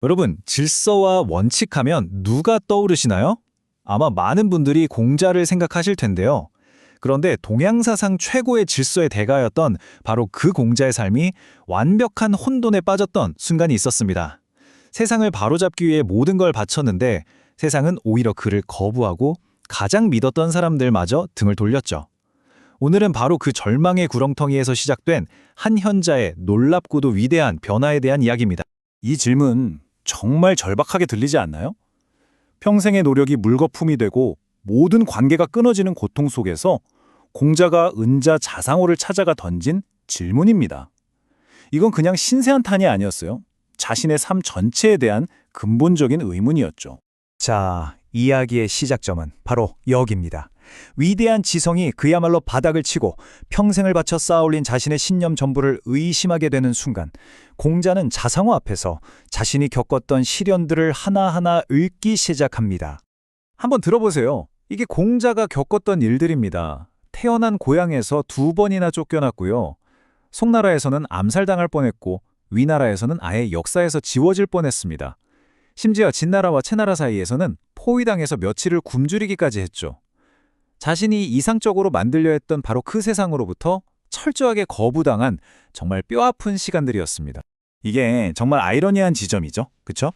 여러분, 질서와 원칙하면 누가 떠오르시나요? 아마 많은 분들이 공자를 생각하실 텐데요. 그런데 동양사상 최고의 질서의 대가였던 바로 그 공자의 삶이 완벽한 혼돈에 빠졌던 순간이 있었습니다. 세상을 바로잡기 위해 모든 걸 바쳤는데 세상은 오히려 그를 거부하고 가장 믿었던 사람들마저 등을 돌렸죠. 오늘은 바로 그 절망의 구렁텅이에서 시작된 한 현자의 놀랍고도 위대한 변화에 대한 이야기입니다. 이 질문 정말 절박하게 들리지 않나요? 평생의 노력이 물거품이 되고 모든 관계가 끊어지는 고통 속에서 공자가 은자 자상호를 찾아가 던진 질문입니다. 이건 그냥 신세한탄이 아니었어요. 자신의 삶 전체에 대한 근본적인 의문이었죠. 자, 이야기의 시작점은 바로 여기입니다. 위대한 지성이 그야말로 바닥을 치고 평생을 바쳐 쌓아올린 자신의 신념 전부를 의심하게 되는 순간, 공자는 자상호 앞에서 자신이 겪었던 시련들을 하나하나 읊기 시작합니다. 한번 들어보세요. 이게 공자가 겪었던 일들입니다. 태어난 고향에서 2번이나 쫓겨났고요. 송나라에서는 암살당할 뻔했고 위나라에서는 아예 역사에서 지워질 뻔했습니다. 심지어 진나라와 채나라 사이에서는 포위당해서 며칠을 굶주리기까지 했죠. 자신이 이상적으로 만들려 했던 바로 그 세상으로부터 철저하게 거부당한 정말 뼈아픈 시간들이었습니다. 이게 정말 아이러니한 지점이죠. 그쵸?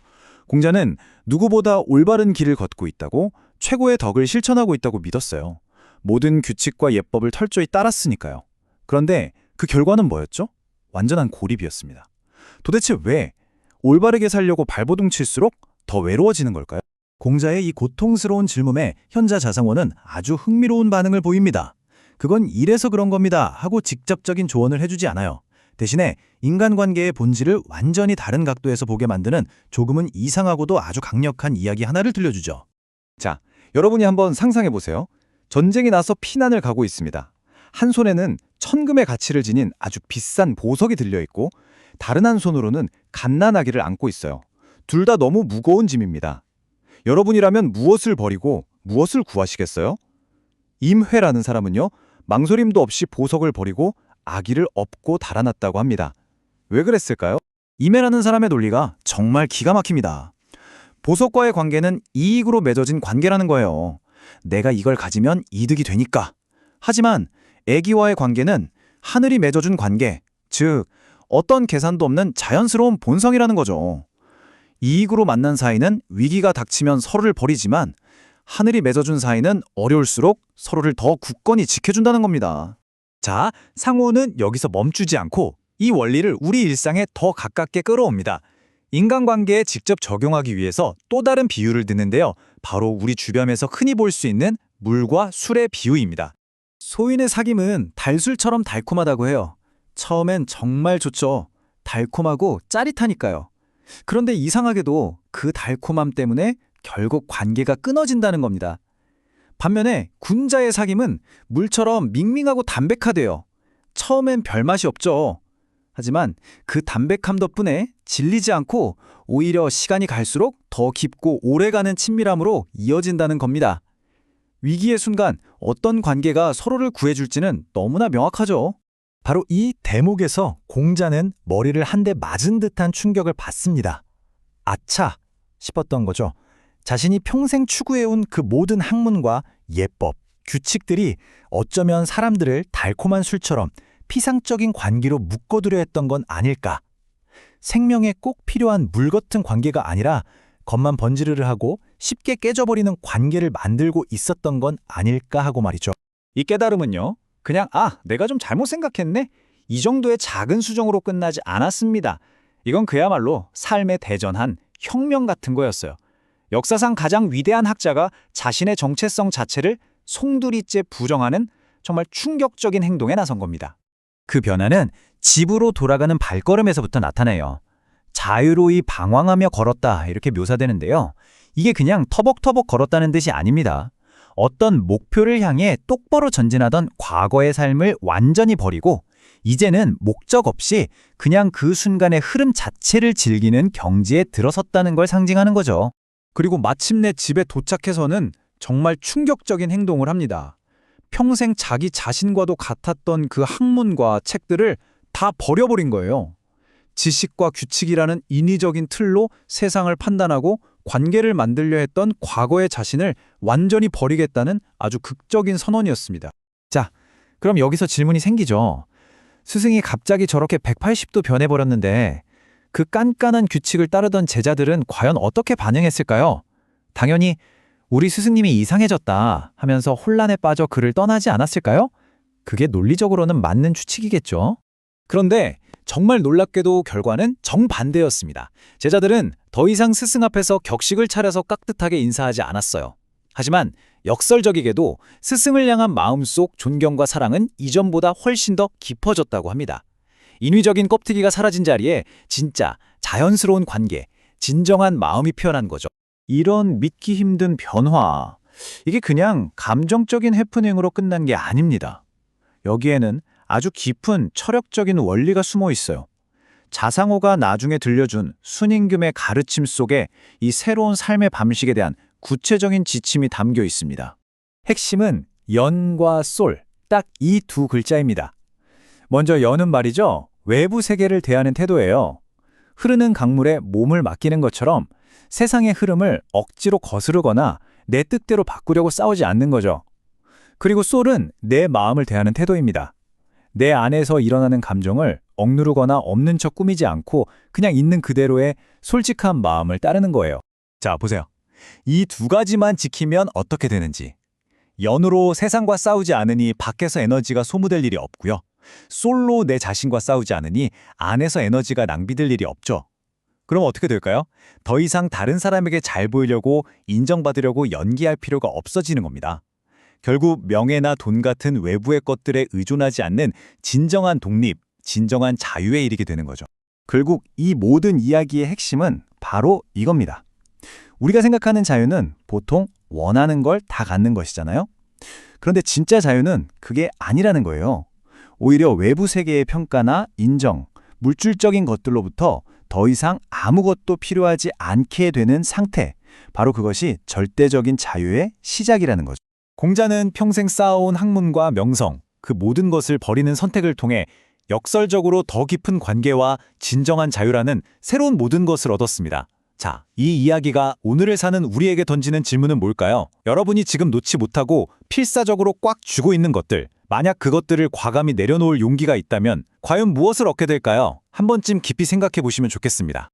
공자는 누구보다 올바른 길을 걷고 있다고, 최고의 덕을 실천하고 있다고 믿었어요. 모든 규칙과 예법을 철저히 따랐으니까요. 그런데 그 결과는 뭐였죠? 완전한 고립이었습니다. 도대체 왜 올바르게 살려고 발버둥 칠수록 더 외로워지는 걸까요? 공자의 이 고통스러운 질문에 현자 자상호는 아주 흥미로운 반응을 보입니다. 그건 이래서 그런 겁니다 하고 직접적인 조언을 해주지 않아요. 대신에 인간관계의 본질을 완전히 다른 각도에서 보게 만드는 조금은 이상하고도 아주 강력한 이야기 하나를 들려주죠. 자, 여러분이 한번 상상해보세요. 전쟁이 나서 피난을 가고 있습니다. 한 손에는 천금의 가치를 지닌 아주 비싼 보석이 들려있고, 다른 한 손으로는 갓난아기를 안고 있어요. 둘 다 너무 무거운 짐입니다. 여러분이라면 무엇을 버리고 무엇을 구하시겠어요? 임회라는 사람은요, 망설임도 없이 보석을 버리고 아기를 업고 달아났다고 합니다. 왜 그랬을까요? 임해라는 사람의 논리가 정말 기가 막힙니다. 보석과의 관계는 이익으로 맺어진 관계라는 거예요. 내가 이걸 가지면 이득이 되니까. 하지만 애기와의 관계는 하늘이 맺어준 관계, 즉 어떤 계산도 없는 자연스러운 본성이라는 거죠. 이익으로 만난 사이는 위기가 닥치면 서로를 버리지만 하늘이 맺어준 사이는 어려울수록 서로를 더 굳건히 지켜준다는 겁니다. 자, 상호는 여기서 멈추지 않고 이 원리를 우리 일상에 더 가깝게 끌어옵니다. 인간관계에 직접 적용하기 위해서 또 다른 비유를 드는데요. 바로 우리 주변에서 흔히 볼 수 있는 물과 술의 비유입니다. 소인의 사귐은 달술처럼 달콤하다고 해요. 처음엔 정말 좋죠. 달콤하고 짜릿하니까요. 그런데 이상하게도 그 달콤함 때문에 결국 관계가 끊어진다는 겁니다. 반면에 군자의 사귐은 물처럼 밍밍하고 담백하대요. 처음엔 별맛이 없죠. 하지만 그 담백함 덕분에 질리지 않고 오히려 시간이 갈수록 더 깊고 오래가는 친밀함으로 이어진다는 겁니다. 위기의 순간 어떤 관계가 서로를 구해줄지는 너무나 명확하죠. 바로 이 대목에서 공자는 머리를 한 대 맞은 듯한 충격을 받습니다. 아차 싶었던 거죠. 자신이 평생 추구해온 그 모든 학문과 예법, 규칙들이 어쩌면 사람들을 달콤한 술처럼 피상적인 관계로 묶어두려 했던 건 아닐까. 생명에 꼭 필요한 물 같은 관계가 아니라 겉만 번지르르 하고 쉽게 깨져버리는 관계를 만들고 있었던 건 아닐까 하고 말이죠. 이 깨달음은요, 그냥 내가 좀 잘못 생각했네? 이 정도의 작은 수정으로 끝나지 않았습니다. 이건 그야말로 삶에 대전한 혁명 같은 거였어요. 역사상 가장 위대한 학자가 자신의 정체성 자체를 송두리째 부정하는 정말 충격적인 행동에 나선 겁니다. 그 변화는 집으로 돌아가는 발걸음에서부터 나타나요. 자유로이 방황하며 걸었다 이렇게 묘사되는데요. 이게 그냥 터벅터벅 걸었다는 뜻이 아닙니다. 어떤 목표를 향해 똑바로 전진하던 과거의 삶을 완전히 버리고 이제는 목적 없이 그냥 그 순간의 흐름 자체를 즐기는 경지에 들어섰다는 걸 상징하는 거죠. 그리고 마침내 집에 도착해서는 정말 충격적인 행동을 합니다. 평생 자기 자신과도 같았던 그 학문과 책들을 다 버려버린 거예요. 지식과 규칙이라는 인위적인 틀로 세상을 판단하고 관계를 만들려 했던 과거의 자신을 완전히 버리겠다는 아주 극적인 선언이었습니다. 자, 그럼 여기서 질문이 생기죠. 스승이 갑자기 저렇게 180도 변해버렸는데 그 깐깐한 규칙을 따르던 제자들은 과연 어떻게 반응했을까요? 당연히 우리 스승님이 이상해졌다 하면서 혼란에 빠져 그를 떠나지 않았을까요? 그게 논리적으로는 맞는 추측이겠죠. 그런데 정말 놀랍게도 결과는 정반대였습니다. 제자들은 더 이상 스승 앞에서 격식을 차려서 깍듯하게 인사하지 않았어요. 하지만 역설적이게도 스승을 향한 마음속 존경과 사랑은 이전보다 훨씬 더 깊어졌다고 합니다. 인위적인 껍데기가 사라진 자리에 진짜 자연스러운 관계, 진정한 마음이 피어난 거죠. 이런 믿기 힘든 변화, 이게 그냥 감정적인 해프닝으로 끝난 게 아닙니다. 여기에는 아주 깊은 철학적인 원리가 숨어 있어요. 자상호가 나중에 들려준 순임금의 가르침 속에 이 새로운 삶의 방식에 대한 구체적인 지침이 담겨 있습니다. 핵심은 연과 솔, 딱 이 두 글자입니다. 먼저 연은 말이죠. 외부 세계를 대하는 태도예요. 흐르는 강물에 몸을 맡기는 것처럼 세상의 흐름을 억지로 거스르거나 내 뜻대로 바꾸려고 싸우지 않는 거죠. 그리고 솔은 내 마음을 대하는 태도입니다. 내 안에서 일어나는 감정을 억누르거나 없는 척 꾸미지 않고 그냥 있는 그대로의 솔직한 마음을 따르는 거예요. 자, 보세요. 이 두 가지만 지키면 어떻게 되는지. 연으로 세상과 싸우지 않으니 밖에서 에너지가 소모될 일이 없고요. 솔로 내 자신과 싸우지 않으니 안에서 에너지가 낭비될 일이 없죠. 그럼 어떻게 될까요? 더 이상 다른 사람에게 잘 보이려고 인정받으려고 연기할 필요가 없어지는 겁니다. 결국 명예나 돈 같은 외부의 것들에 의존하지 않는 진정한 독립, 진정한 자유에 이르게 되는 거죠. 결국 이 모든 이야기의 핵심은 바로 이겁니다. 우리가 생각하는 자유는 보통 원하는 걸 다 갖는 것이잖아요. 그런데 진짜 자유는 그게 아니라는 거예요. 오히려 외부 세계의 평가나 인정, 물질적인 것들로부터 더 이상 아무것도 필요하지 않게 되는 상태, 바로 그것이 절대적인 자유의 시작이라는 거죠. 공자는 평생 쌓아온 학문과 명성, 그 모든 것을 버리는 선택을 통해 역설적으로 더 깊은 관계와 진정한 자유라는 새로운 모든 것을 얻었습니다. 자, 이 이야기가 오늘을 사는 우리에게 던지는 질문은 뭘까요? 여러분이 지금 놓지 못하고 필사적으로 꽉 쥐고 있는 것들, 만약 그것들을 과감히 내려놓을 용기가 있다면 과연 무엇을 얻게 될까요? 한 번쯤 깊이 생각해 보시면 좋겠습니다.